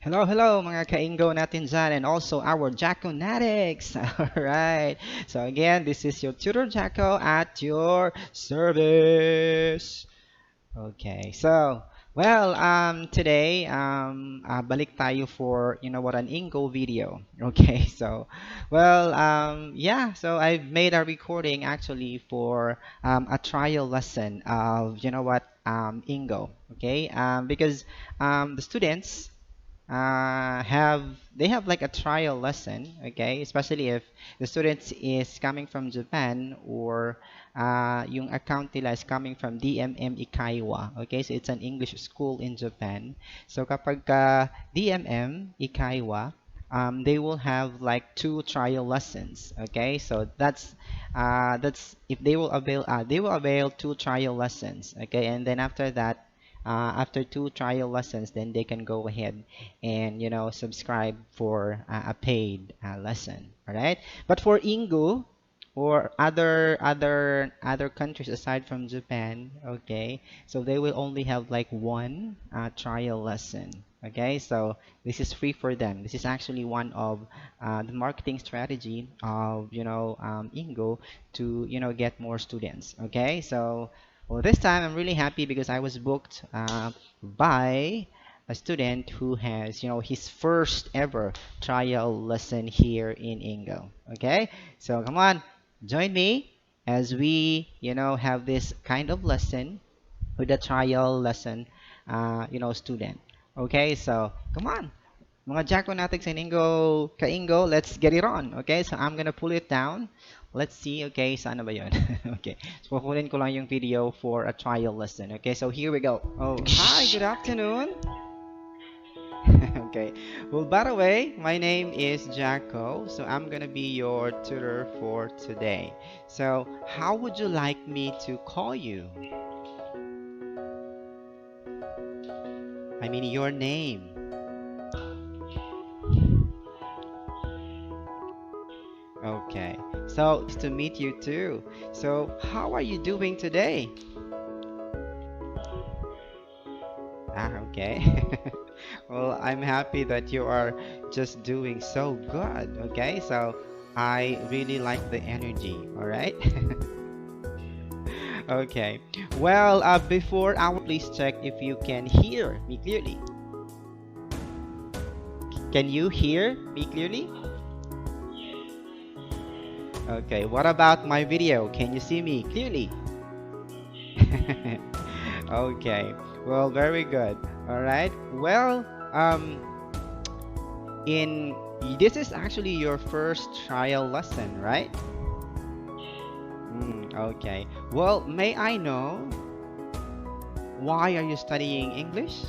Hello, hello mga ka-Engoo natin dyan and also our Jacko Natics. Alright. So again, this is your Tutor Jacko at your service. Okay, so today balik tayo for what an Ingo video. Okay, so so I've made a recording actually for a trial lesson of Ingo. Okay, because the students have they have like a trial lesson, okay, especially if the student is coming from Japan or yung account nila is coming from DMM Ikaiwa. Okay, so it's an English school in Japan. So kapag DMM Ikaiwa, they will have like two trial lessons. Okay, so that's if they will avail two trial lessons. Okay, and then after that, after two trial lessons, then they can go ahead and subscribe for a paid lesson. All right, but for Ingu or other countries aside from Japan, okay, so they will only have like one trial lesson. Okay, so this is free for them. This is actually one of the marketing strategy of Ingo to get more students. Okay, so well, this time I'm really happy because I was booked by a student who has, his first ever trial lesson here in Ingo. Okay, so come on, join me as we, have this kind of lesson with a trial lesson, student. Okay, so come on, mga Jacko natin sa Ingo, ka-Ingo, let's get it on. Okay, so I'm gonna pull it down. Let's see, okay, saan na ba yun? Okay, so pupulin ko lang yung video for a trial lesson. Okay, so here we go. Oh, hi, good afternoon. Okay, well, by the way, my name is Jacko, so I'm gonna be your tutor for today. So, how would you like me to call you? I mean, your name. Okay, so nice to meet you too. So, how are you doing today? Okay. Well, I'm happy that you are just doing so good. Okay, so I really like the energy. All right. Okay. Well, before our please check if you can hear me clearly. Can you hear me clearly? Okay. What about my video? Can you see me clearly? Okay. Well, very good. All right. Well, in this is actually your first trial lesson, right? Okay. Well, may I know why are you studying English?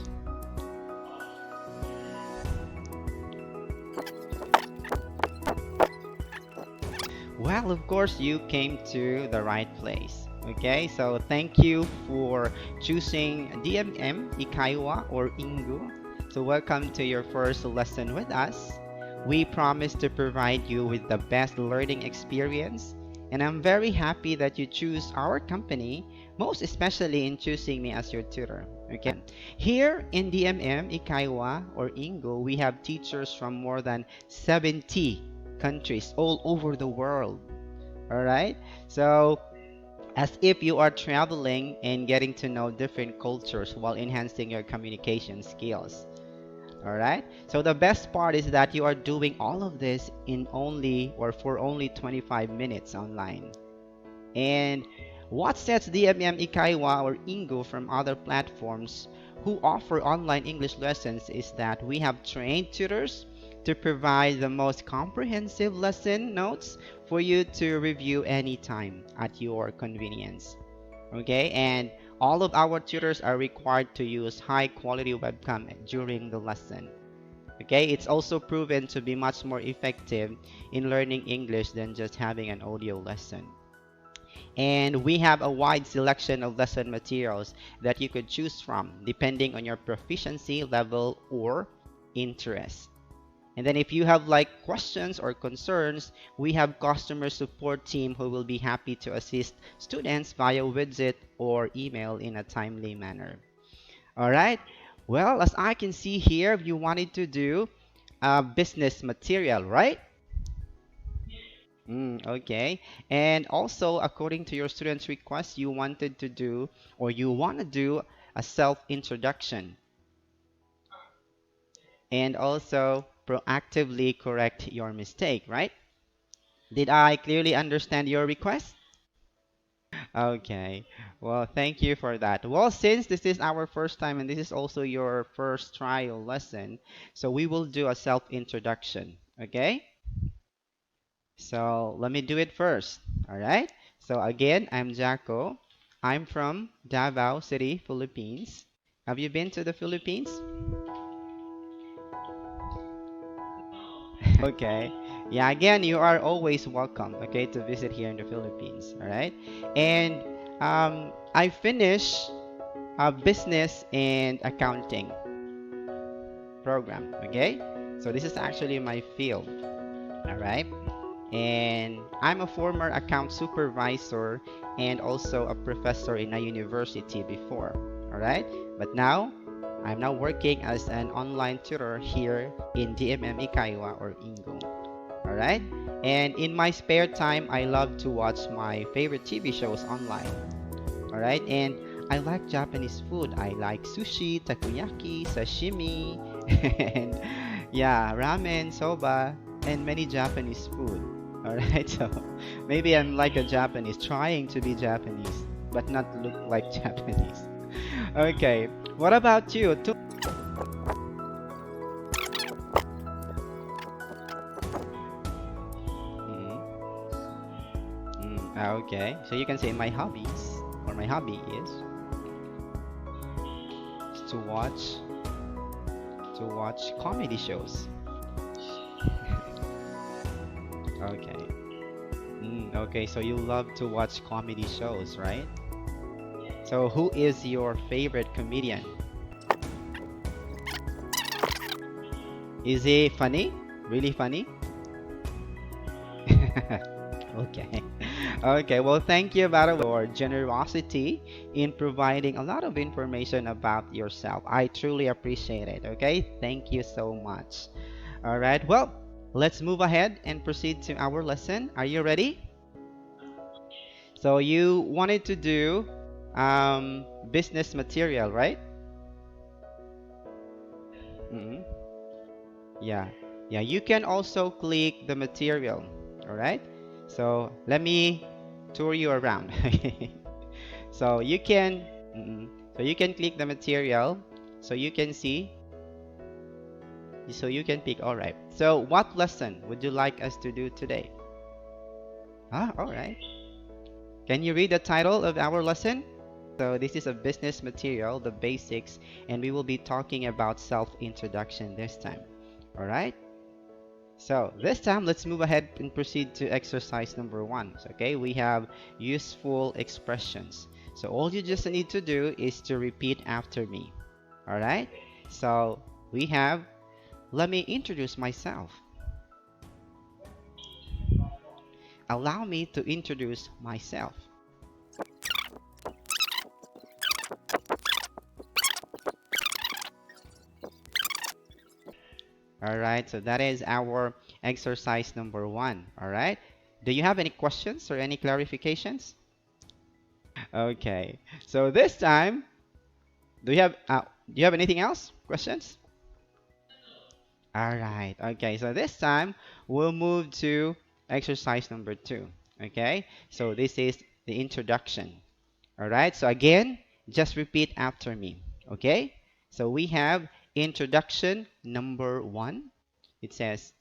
Well, of course, you came to the right place. Okay, so thank you for choosing DMM, Ikaiwa, or Engoo. So welcome to your first lesson with us. We promise to provide you with the best learning experience, and I'm very happy that you choose our company, most especially in choosing me as your tutor. Okay, here in DMM, Ikaiwa, or Engoo, we have teachers from more than 70 countries all over the world. All right, so as if you are traveling and getting to know different cultures while enhancing your communication skills. All right, so the best part is that you are doing all of this in only or for only 25 minutes online. And what sets DMM Ikaiwa or Ingo from other platforms who offer online English lessons is that we have trained tutors to provide the most comprehensive lesson notes for you to review anytime at your convenience. Okay, and all of our tutors are required to use high quality webcam during the lesson. Okay, it's also proven to be much more effective in learning English than just having an audio lesson. And we have a wide selection of lesson materials that you could choose from depending on your proficiency level or interest. And then if you have like questions or concerns, we have customer support team who will be happy to assist students via widget or email in a timely manner. All right. Well, as I can see here, you wanted to do business material, right? Okay. And also, according to your student's request, you wanted to do or you want to do a self-introduction and also proactively correct your mistake, right? Did I clearly understand your request? Okay. Well, thank you for that. Well, since this is our first time and this is also your first trial lesson, so we will do a self-introduction, okay? So let me do it first. All right. So again, I'm Jacko. I'm from Davao City, Philippines. Have you been to the Philippines? Okay. Yeah, again, you are always welcome, okay, to visit here in the Philippines. All right. And I finished a business and accounting program, okay? So this is actually my field. All right. And I'm a former account supervisor and also a professor in a university before. All right, but now I'm now working as an online tutor here in DMM Ikaiwa or Engoo. All right, and in my spare time, I love to watch my favorite TV shows online. All right, and I like Japanese food. I like sushi, takoyaki, sashimi, and yeah, ramen, soba, and many Japanese food. All right, so maybe I'm like a Japanese, trying to be Japanese, but not look like Japanese. Okay, what about you? Mhm. Okay, so you can say my hobbies or my hobby is to watch comedy shows. Okay. Okay, so you love to watch comedy shows, right? So who is your favorite comedian? Is he funny? Really funny? Okay. Okay, well, thank you, by the way, for generosity in providing a lot of information about yourself. I truly appreciate it. Okay, thank you so much. All right, well, let's move ahead and proceed to our lesson. Are you ready? So, you wanted to do business material, right? Mhm. Yeah, yeah, you can also click the material. All right, so let me tour you around. So you can, mm, so you can click the material, so you can see, so you can pick. All right. So what lesson would you like us to do today? Ah, all right. Can you read the title of our lesson? So this is a business material, the basics, and we will be talking about self-introduction this time. All right. So this time, let's move ahead and proceed to exercise number one. So, okay, we have useful expressions. So all you just need to do is to repeat after me. All right? So we have, let me introduce myself. Allow me to introduce myself. All right, so that is our exercise number one. All right? Do you have any questions or any clarifications? Okay, so this time, do you have anything else? Questions? All right. Okay. So this time we'll move to exercise number two. Okay. So this is the introduction. All right. So again, just repeat after me. Okay. So we have introduction number one. It says,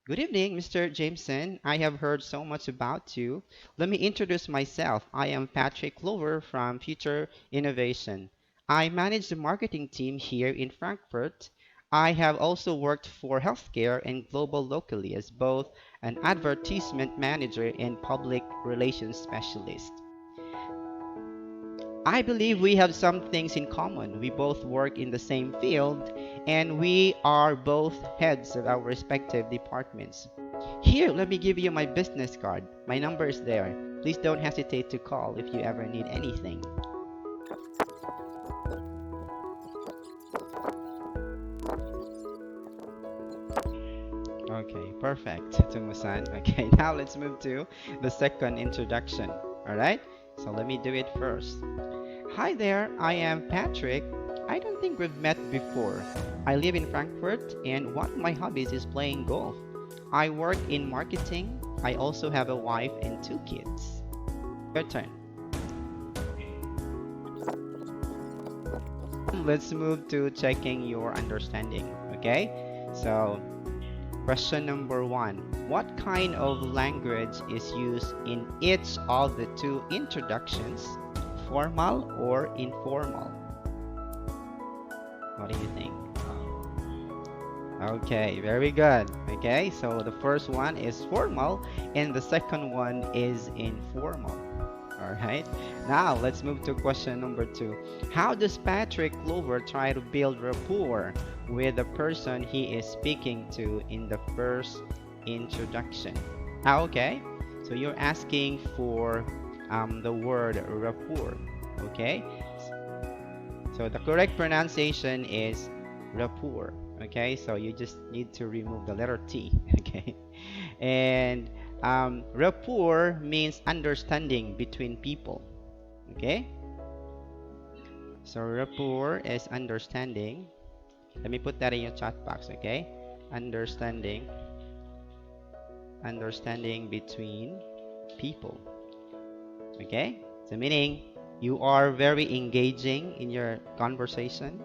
"Good evening, Mr. Jameson. I have heard so much about you. Let me introduce myself. I am Patrick Clover from Future Innovation. I manage the marketing team here in Frankfurt. I have also worked for healthcare and global locally as both an advertisement manager and public relations specialist. I believe we have some things in common. We both work in the same field, and we are both heads of our respective departments. Here, let me give you my business card. My number is there. Please don't hesitate to call if you ever need anything." Okay, perfect, Tumusan. Okay, now let's move to the second introduction. All right, so let me do it first. Hi there, I am Patrick. I don't think we've met before. I live in Frankfurt, and one of my hobbies is playing golf. I work in marketing. I also have a wife and two kids. Your turn. Let's move to checking your understanding. Okay, so question number one. What kind of language is used in each of the two introductions? Formal or informal? What do you think? Okay, very good. Okay, so the first one is formal and the second one is informal. All right, now let's move to question number two. How does Patrick Clover try to build rapport with the person he is speaking to in the first introduction? Okay, so you're asking for the word rapport. Okay, so the correct pronunciation is rapport. Okay, so you just need to remove the letter T. Okay, and rapport means understanding between people. Okay, so rapport is understanding. Let me put that in your chat box. Okay, understanding, understanding between people. Okay, so meaning you are very engaging in your conversation,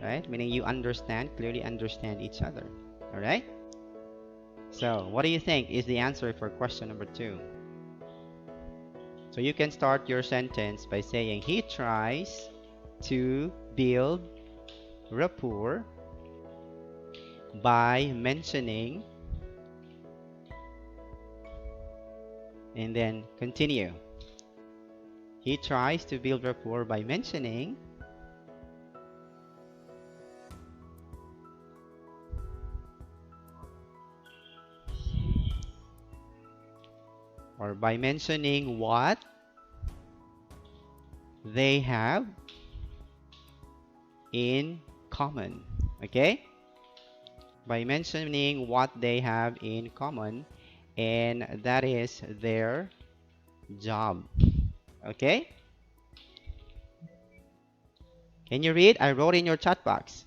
right? Meaning you understand, clearly understand each other. All right, so what do you think is the answer for question number two? So you can start your sentence by saying he tries to build rapport by mentioning, and then continue. He tries to build rapport by mentioning, or by mentioning what they have in common. Okay, by mentioning what they have in common, and that is their job. Okay, can you read? I wrote in your chat box.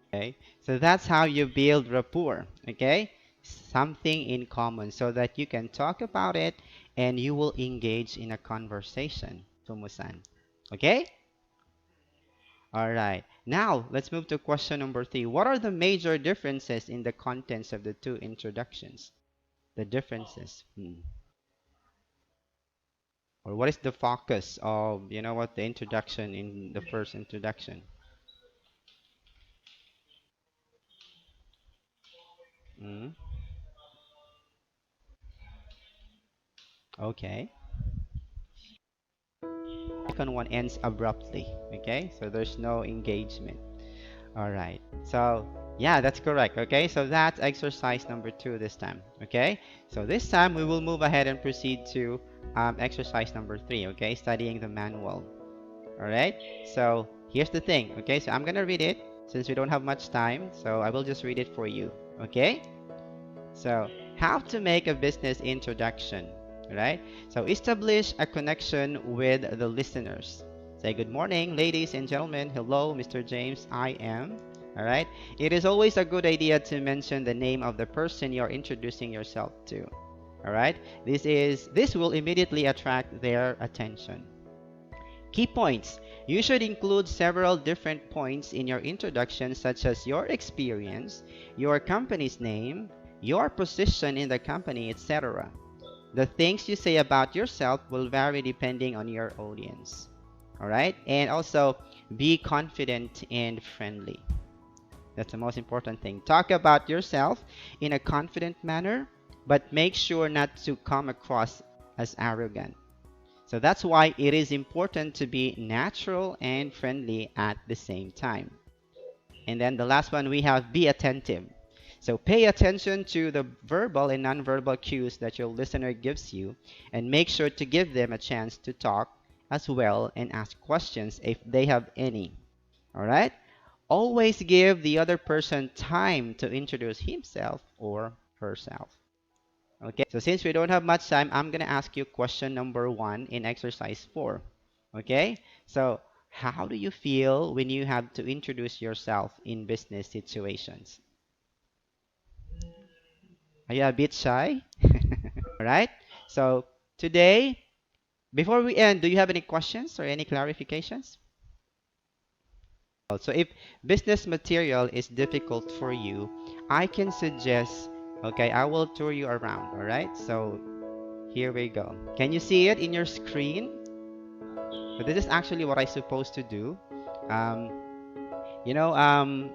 Okay, so that's how you build rapport. Okay, something in common so that you can talk about it and you will engage in a conversation. Tumusan. Okay, all right, now let's move to question number three. What are the major differences in the contents of the two introductions? The differences. Or what is the focus of, the introduction in the first introduction? Mm. Okay. Second one ends abruptly. Okay, so there's no engagement. All right, so yeah, that's correct. Okay, so that's exercise number two this time. Okay, so this time we will move ahead and proceed to exercise number three. Okay, studying the manual. All right, so here's the thing. Okay, so I'm gonna read it since we don't have much time, so I will just read it for you. Okay, so how to make a business introduction, right? So establish a connection with the listeners. Say good morning, ladies and gentlemen. Hello, Mr. James. I am. All right. It is always a good idea to mention the name of the person you're introducing yourself to. All right. This will immediately attract their attention. Key points. You should include several different points in your introduction, such as your experience, your company's name, your position in the company, etc. The things you say about yourself will vary depending on your audience. All right? And also be confident and friendly. That's the most important thing. Talk about yourself in a confident manner, but make sure not to come across as arrogant. So that's why it is important to be natural and friendly at the same time. And then the last one we have be attentive. So pay attention to the verbal and nonverbal cues that your listener gives you and make sure to give them a chance to talk as well and ask questions if they have any. All right? Always give the other person time to introduce himself or herself. Okay, so since we don't have much time, I'm going to ask you question number 1 in exercise 4. Okay, so how do you feel when you have to introduce yourself in business situations? Are you a bit shy? All right, so today, before we end, do you have any questions or any clarifications? So if business material is difficult for you, I can suggest, okay, I will tour you around, all right? So here we go. Can you see it in your screen? So this is actually what I'm supposed to do. Um,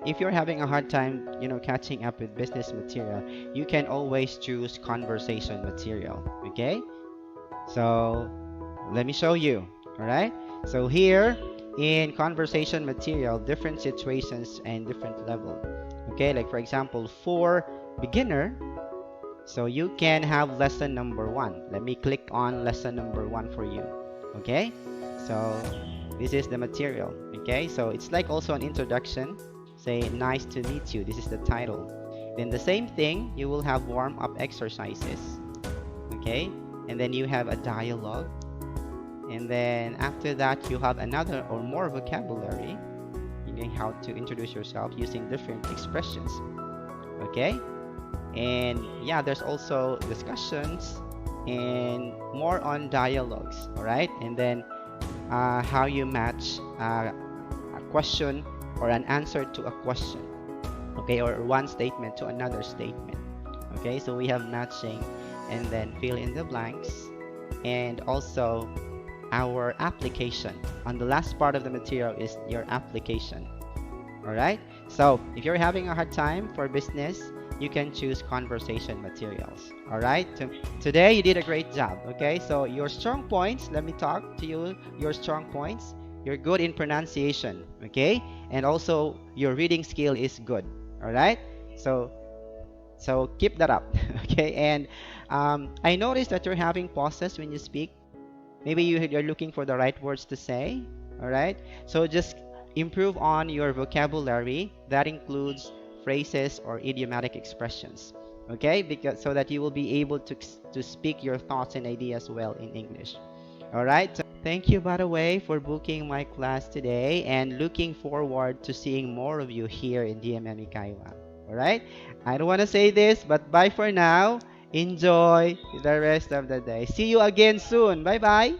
if you're having a hard time, catching up with business material, you can always choose conversation material, okay? So let me show you. All right. So here in conversation material, different situations and different level. Okay. Like for example, for beginner, so you can have lesson number 1. Let me click on lesson number 1 for you. Okay. So this is the material. Okay. So it's like also an introduction. Say nice to meet you. This is the title. Then the same thing, you will have warm up exercises. Okay. And then you have a dialogue, and then after that you have another or more vocabulary. You know how to introduce yourself using different expressions. Okay, and yeah, there's also discussions and more on dialogues. All right, and then how you match a question or an answer to a question. Okay, or one statement to another statement. Okay, so we have matching, and then fill in the blanks, and also our application. On the last part of the material is your application. All right. So if you're having a hard time for business, you can choose conversation materials. All right. Today you did a great job. Okay. So your strong points. Let me talk to you. Your strong points. You're good in pronunciation. Okay. And also your reading skill is good. All right. So keep that up. Okay. And I noticed that you're having pauses when you speak. Maybe you're looking for the right words to say. All right. So just improve on your vocabulary. That includes phrases or idiomatic expressions. Okay, because so that you will be able to speak your thoughts and ideas well in English. All right. So thank you, by the way, for booking my class today, and looking forward to seeing more of you here in DMM Ikaiwa. All right. I don't want to say this, but bye for now. Enjoy the rest of the day. See you again soon. Bye bye.